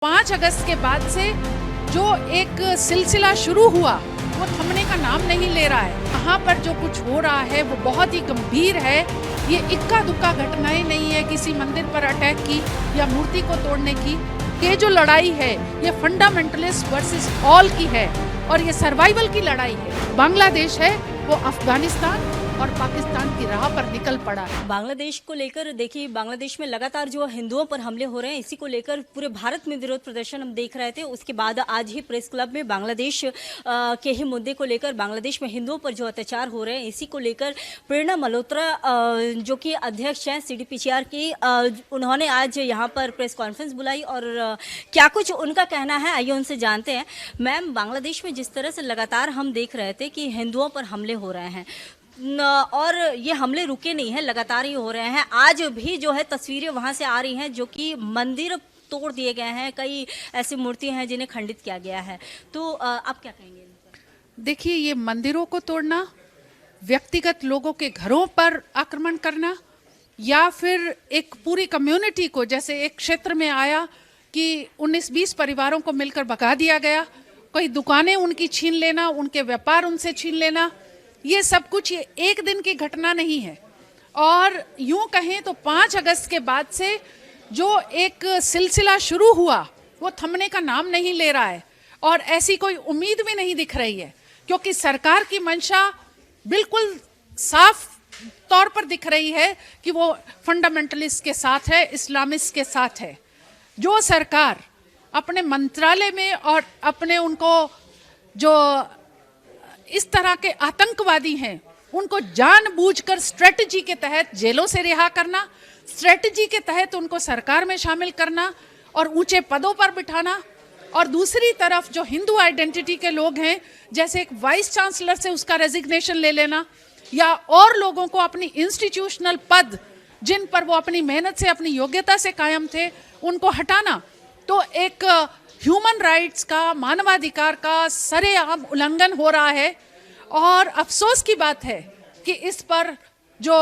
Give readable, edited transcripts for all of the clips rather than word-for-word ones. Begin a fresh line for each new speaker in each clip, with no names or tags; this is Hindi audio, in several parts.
5 अगस्त के बाद से जो एक सिलसिला शुरू हुआ वो थमने का नाम नहीं ले रहा है। यहाँ पर जो कुछ हो रहा है वो बहुत ही गंभीर है। ये इक्का दुक्का घटनाएं नहीं है किसी मंदिर पर अटैक की या मूर्ति को तोड़ने की। ये जो लड़ाई है ये फंडामेंटलिस्ट वर्सेस ऑल की है और ये सर्वाइवल की लड़ाई है। बांग्लादेश है वो अफगानिस्तान और पाकिस्तान की राह पर निकल पड़ा है।
बांग्लादेश को लेकर देखिए, बांग्लादेश में लगातार जो हिंदुओं पर हमले हो रहे हैं, इसी को लेकर पूरे भारत में विरोध प्रदर्शन हम देख रहे थे। उसके बाद आज ही प्रेस क्लब में बांग्लादेश के ही मुद्दे को लेकर, बांग्लादेश में हिंदुओं पर जो अत्याचार हो रहे हैं, इसी को लेकर प्रेरणा मल्होत्रा जो कि अध्यक्ष हैं CDPCR की, उन्होंने आज यहाँ पर प्रेस कॉन्फ्रेंस बुलाई और क्या कुछ उनका कहना है आइए उनसे जानते हैं। मैम, बांग्लादेश में जिस तरह से लगातार हम देख रहे थे कि हिंदुओं पर हमले हो रहे हैं और ये हमले रुके नहीं हैं, लगातार ही हो रहे हैं। आज भी जो है तस्वीरें वहाँ से आ रही हैं जो कि मंदिर तोड़ दिए गए हैं, कई ऐसी मूर्तियां हैं जिन्हें खंडित किया गया है। तो आप क्या कहेंगे?
देखिए, ये मंदिरों को तोड़ना, व्यक्तिगत लोगों के घरों पर आक्रमण करना या फिर एक पूरी कम्युनिटी को, जैसे एक क्षेत्र में आया कि 19-20 परिवारों को मिलकर भगा दिया गया, कोई दुकानें उनकी छीन लेना, उनके व्यापार उनसे छीन लेना, ये सब कुछ ये एक दिन की घटना नहीं है। और यूं कहें तो 5 अगस्त के बाद से जो एक सिलसिला शुरू हुआ वो थमने का नाम नहीं ले रहा है और ऐसी कोई उम्मीद भी नहीं दिख रही है, क्योंकि सरकार की मंशा बिल्कुल साफ तौर पर दिख रही है कि वो फंडामेंटलिस्ट के साथ है, इस्लामिस्ट के साथ है। जो सरकार अपने मंत्रालय में और अपने उनको जो इस तरह के आतंकवादी हैं उनको जानबूझकर स्ट्रेटजी के तहत जेलों से रिहा करना, स्ट्रेटजी के तहत उनको सरकार में शामिल करना और ऊंचे पदों पर बिठाना, और दूसरी तरफ जो हिंदू आइडेंटिटी के लोग हैं, जैसे एक वाइस चांसलर से उसका रेजिग्नेशन ले लेना या और लोगों को अपनी इंस्टीट्यूशनल पद जिन पर वो अपनी मेहनत से, अपनी योग्यता से कायम थे, उनको हटाना, तो एक ह्यूमन राइट्स का, मानवाधिकार का सरेआम उल्लंघन हो रहा है। और अफसोस की बात है कि इस पर जो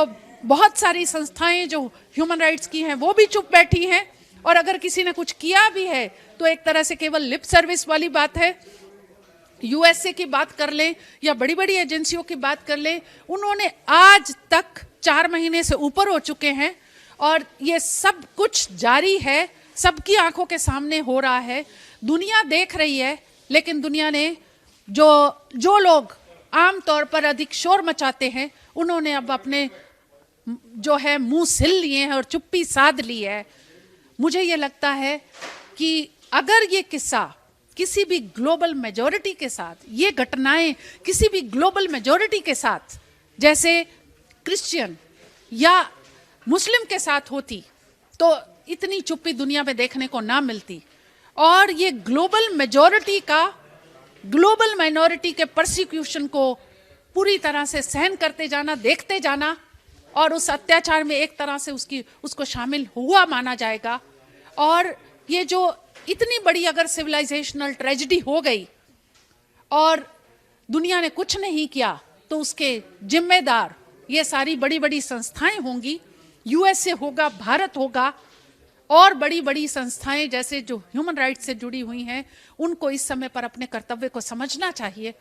बहुत सारी संस्थाएं जो ह्यूमन राइट्स की हैं वो भी चुप बैठी हैं, और अगर किसी ने कुछ किया भी है तो एक तरह से केवल लिप सर्विस वाली बात है। USA की बात कर लें या बड़ी बड़ी एजेंसियों की बात कर लें, उन्होंने आज तक 4 महीने से ऊपर हो चुके हैं और ये सब कुछ जारी है, सबकी आंखों के सामने हो रहा है, दुनिया देख रही है। लेकिन दुनिया ने जो लोग आम तौर पर अधिक शोर मचाते हैं, उन्होंने अब अपने जो है मुंह सिल लिए हैं और चुप्पी साध ली है। मुझे ये लगता है कि अगर ये किस्सा किसी भी ग्लोबल मेजॉरिटी के साथ, ये घटनाएं किसी भी ग्लोबल मेजॉरिटी के साथ, जैसे क्रिश्चियन या मुस्लिम के साथ होती, तो इतनी चुप्पी दुनिया में देखने को ना मिलती। और ये ग्लोबल मेजॉरिटी का ग्लोबल माइनॉरिटी के परसिक्यूशन को पूरी तरह से सहन करते जाना, देखते जाना, और उस अत्याचार में एक तरह से उसको शामिल हुआ माना जाएगा। और ये जो इतनी बड़ी अगर सिविलाइजेशनल ट्रेजेडी हो गई और दुनिया ने कुछ नहीं किया, तो उसके जिम्मेदार ये सारी बड़ी बड़ी संस्थाएं होंगी। USA होगा, भारत होगा, और बड़ी बड़ी संस्थाएं जैसे जो ह्यूमन राइट्स से जुड़ी हुई हैं, उनको इस समय पर अपने कर्तव्य को समझना चाहिए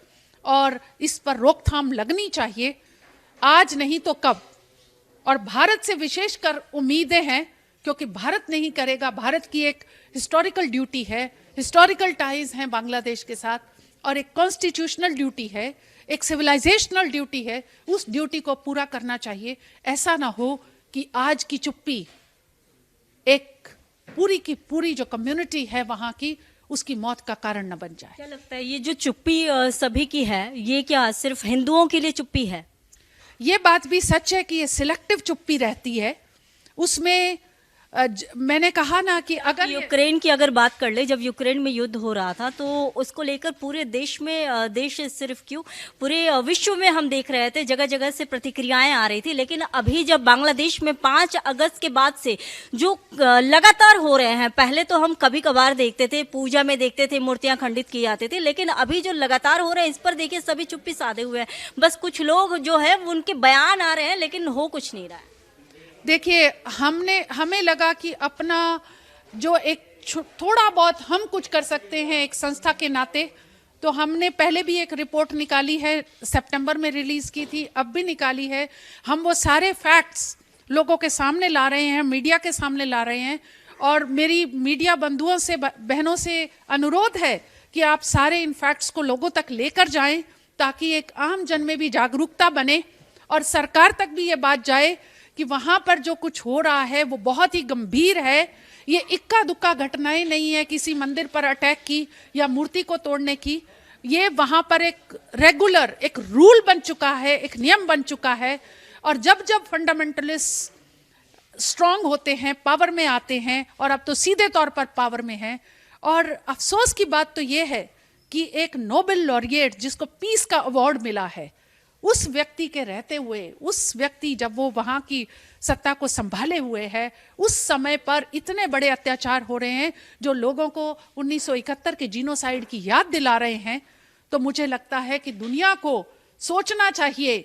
और इस पर रोकथाम लगनी चाहिए, आज नहीं तो कब। और भारत से विशेषकर उम्मीदें हैं, क्योंकि भारत नहीं करेगा, भारत की एक हिस्टोरिकल ड्यूटी है, हिस्टोरिकल टाइज हैं बांग्लादेश के साथ, और एक कॉन्स्टिट्यूशनल ड्यूटी है, एक सिविलाइजेशनल ड्यूटी है, उस ड्यूटी को पूरा करना चाहिए। ऐसा ना हो कि आज की चुप्पी एक पूरी की पूरी जो कम्युनिटी है वहां की, उसकी मौत का कारण न बन जाए।
क्या लगता है ये जो चुप्पी सभी की है, ये क्या सिर्फ हिंदुओं के लिए चुप्पी है?
ये बात भी सच है कि ये सिलेक्टिव चुप्पी रहती है। उसमें मैंने कहा ना कि अगर
यूक्रेन की अगर बात कर ले, जब यूक्रेन में युद्ध हो रहा था तो उसको लेकर पूरे देश में, देश सिर्फ क्यों पूरे विश्व में हम देख रहे थे, जगह जगह से प्रतिक्रियाएं आ रही थी। लेकिन अभी जब बांग्लादेश में 5 अगस्त के बाद से जो लगातार हो रहे हैं, पहले तो हम कभी कभार देखते थे, पूजा में देखते थे मूर्तियां खंडित की जाती थी, लेकिन अभी जो लगातार हो रहे हैं इस पर देखिए सभी चुप्पी साधे हुए हैं। बस कुछ लोग जो है उनके बयान आ रहे हैं लेकिन हो कुछ नहीं रहा है।
देखिए, हमें लगा कि अपना जो एक थोड़ा बहुत हम कुछ कर सकते हैं एक संस्था के नाते, तो हमने पहले भी एक रिपोर्ट निकाली है, सितंबर में रिलीज की थी, अब भी निकाली है। हम वो सारे फैक्ट्स लोगों के सामने ला रहे हैं, मीडिया के सामने ला रहे हैं। और मेरी मीडिया बंधुओं से, बहनों से अनुरोध है कि आप सारे इन फैक्ट्स को लोगों तक लेकर जाएं, ताकि एक आम जन में भी जागरूकता बने और सरकार तक भी ये बात जाए कि वहाँ पर जो कुछ हो रहा है वो बहुत ही गंभीर है। ये इक्का दुक्का घटनाएं नहीं है किसी मंदिर पर अटैक की या मूर्ति को तोड़ने की। ये वहाँ पर एक रेगुलर, एक रूल बन चुका है, एक नियम बन चुका है। और जब जब फंडामेंटलिस्ट स्ट्रांग होते हैं, पावर में आते हैं, और अब तो सीधे तौर पर पावर में हैं। और अफसोस की बात तो ये है कि एक नोबेल लॉरिएट जिसको पीस का अवार्ड मिला है, उस व्यक्ति के रहते हुए, उस व्यक्ति जब वो वहाँ की सत्ता को संभाले हुए है, उस समय पर इतने बड़े अत्याचार हो रहे हैं जो लोगों को 1971 के जीनोसाइड की याद दिला रहे हैं। तो मुझे लगता है कि दुनिया को सोचना चाहिए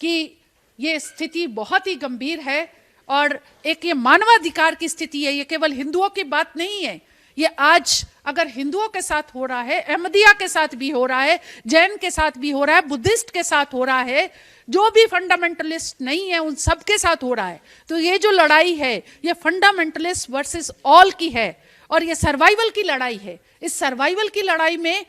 कि ये स्थिति बहुत ही गंभीर है और एक ये मानवाधिकार की स्थिति है। ये केवल हिंदुओं की बात नहीं है, ये आज अगर हिंदुओं के साथ हो रहा है, अहमदिया के साथ भी हो रहा है, जैन के साथ भी हो रहा है, बुद्धिस्ट के साथ हो रहा है, जो भी फंडामेंटलिस्ट नहीं है उन सब के साथ हो रहा है। तो ये जो लड़ाई है ये फंडामेंटलिस्ट वर्सेस ऑल की है और ये सर्वाइवल की लड़ाई है। इस सर्वाइवल की लड़ाई में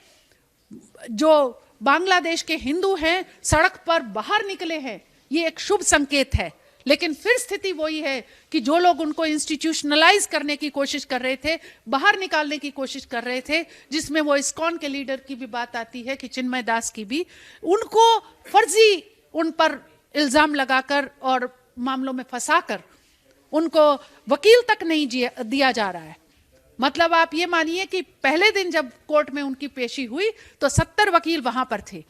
जो बांग्लादेश के हिंदू हैं सड़क पर बाहर निकले हैं, ये एक शुभ संकेत है। लेकिन फिर स्थिति वही है कि जो लोग उनको इंस्टीट्यूशनलाइज करने की कोशिश कर रहे थे, बाहर निकालने की कोशिश कर रहे थे, जिसमें वो इस्कॉन के लीडर की भी बात आती है कि चिन्मय दास की भी, उनको फर्जी उन पर इल्जाम लगाकर और मामलों में फंसाकर उनको वकील तक नहीं दिया जा रहा है। मतलब आप ये मानिए कि पहले दिन जब कोर्ट में उनकी पेशी हुई तो 70 वकील वहां पर थे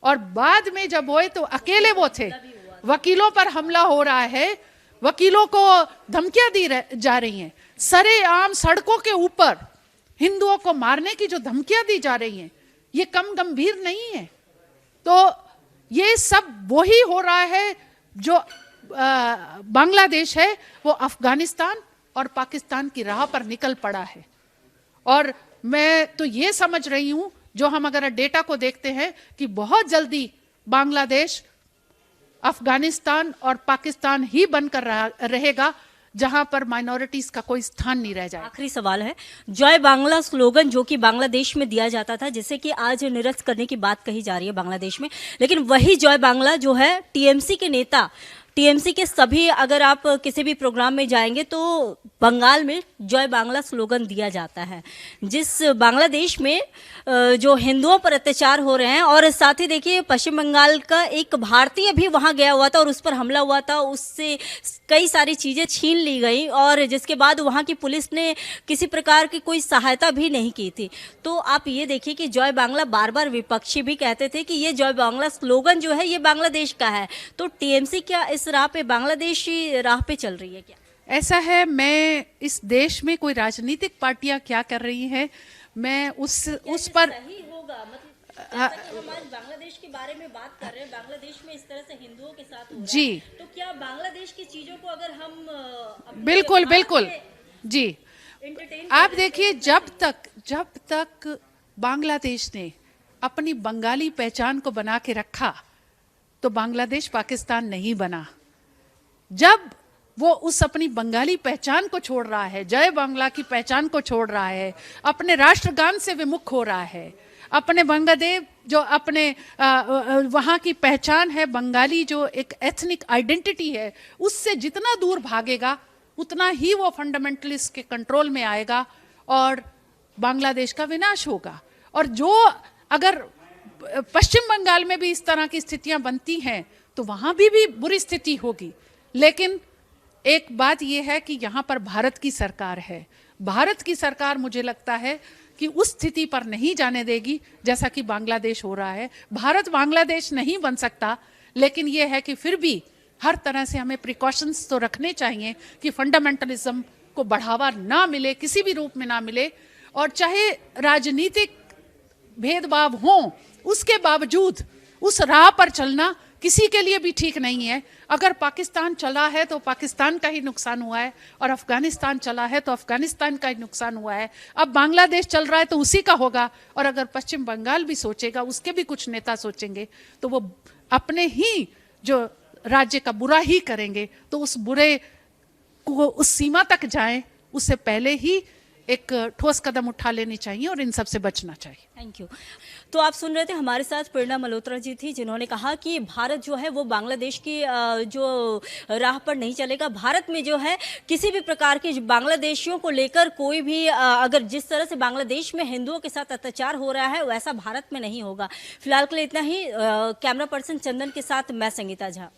और बाद में जब हुए तो अकेले वो थे। वकीलों पर हमला हो रहा है, वकीलों को धमकियां दी जा रही हैं, सरेआम सड़कों के ऊपर हिंदुओं को मारने की जो धमकियां दी जा रही हैं, ये कम गंभीर नहीं है। तो ये सब वही हो रहा है जो बांग्लादेश है वो अफगानिस्तान और पाकिस्तान की राह पर निकल पड़ा है। और मैं तो ये समझ रही हूं, जो हम अगर डेटा को देखते हैं, कि बहुत जल्दी बांग्लादेश अफगानिस्तान और पाकिस्तान ही बनकर रहेगा, जहां पर माइनॉरिटीज का कोई स्थान नहीं रह जाए।
आखिरी सवाल है, जय बांग्ला स्लोगन जो कि बांग्लादेश में दिया जाता था, जिसे कि आज निरस्त करने की बात कही जा रही है बांग्लादेश में, लेकिन वही जय बांग्ला जो है टीएमसी के नेता, टीएमसी के सभी, अगर आप किसी भी प्रोग्राम में जाएंगे तो बंगाल में जय बांग्ला स्लोगन दिया जाता है। जिस बांग्लादेश में जो हिंदुओं पर अत्याचार हो रहे हैं, और साथ ही देखिए पश्चिम बंगाल का एक भारतीय भी वहां गया हुआ था और उस पर हमला हुआ था, उससे कई सारी चीज़ें छीन ली गई और जिसके बाद वहां की पुलिस ने किसी प्रकार की कोई सहायता भी नहीं की थी। तो आप ये देखिए कि जय बांग्ला, बार बार विपक्षी भी कहते थे कि ये जय बांग्ला स्लोगन जो है ये बांग्लादेश का है। तो टीएमसी क्या इस राह पे, बांग्लादेशी राह पे चल रही है क्या?
ऐसा है, मैं इस देश में कोई राजनीतिक पार्टियां क्या कर रही हैं, मैं उस पर
सही होगा, मतलब हम आज बांग्लादेश के बारे में बात कर रहे हैं, बांग्लादेश में इस तरह से हिंदुओं के साथ हो रहा
जी,
है, तो क्या बांग्लादेश की चीजों को अगर हम
बिल्कुल बिल्कुल जी,
एंटरटेन,
आप देखिए, जब तक बांग्लादेश ने अपनी बंगाली पहचान को बना के रखा तो बांग्लादेश पाकिस्तान नहीं बना। जब वो उस अपनी बंगाली पहचान को छोड़ रहा है, जय बांग्ला की पहचान को छोड़ रहा है, अपने राष्ट्रगान से विमुख हो रहा है, अपने बंगदेव जो अपने वहाँ की पहचान है, बंगाली जो एक एथनिक आइडेंटिटी है, उससे जितना दूर भागेगा उतना ही वो फंडामेंटलिस्ट के कंट्रोल में आएगा और बांग्लादेश का विनाश होगा। और जो अगर पश्चिम बंगाल में भी इस तरह की स्थितियां बनती हैं तो वहाँ भी बुरी स्थिति होगी। लेकिन एक बात यह है कि यहाँ पर भारत की सरकार है, भारत की सरकार मुझे लगता है कि उस स्थिति पर नहीं जाने देगी जैसा कि बांग्लादेश हो रहा है। भारत बांग्लादेश नहीं बन सकता, लेकिन यह है कि फिर भी हर तरह से हमें प्रिकॉशंस तो रखने चाहिए कि फंडामेंटलिज्म को बढ़ावा ना मिले, किसी भी रूप में ना मिले। और चाहे राजनीतिक भेदभाव हो, उसके बावजूद उस राह पर चलना किसी के लिए भी ठीक नहीं है। अगर पाकिस्तान चला है तो पाकिस्तान का ही नुकसान हुआ है, और अफगानिस्तान चला है तो अफगानिस्तान का ही नुकसान हुआ है। अब बांग्लादेश चल रहा है तो उसी का होगा, और अगर पश्चिम बंगाल भी सोचेगा, उसके भी कुछ नेता सोचेंगे, तो वो अपने ही जो राज्य का बुरा ही करेंगे। तो उस बुरे को उस सीमा तक जाएं, उससे पहले ही एक ठोस कदम उठा लेनी चाहिए और इन सब से बचना चाहिए।
Thank you. तो आप सुन रहे थे, हमारे साथ प्रेरणा मल्होत्रा जी थी, जिन्होंने कहा कि भारत जो है वो बांग्लादेश की जो राह पर नहीं चलेगा। भारत में जो है किसी भी प्रकार के बांग्लादेशियों को लेकर कोई भी अगर जिस तरह से बांग्लादेश में हिंदुओं के साथ अत्याचार हो रहा है वैसा भारत में नहीं होगा। फिलहाल के लिए इतना ही। कैमरा पर्सन चंदन के साथ मैं संगीता झा।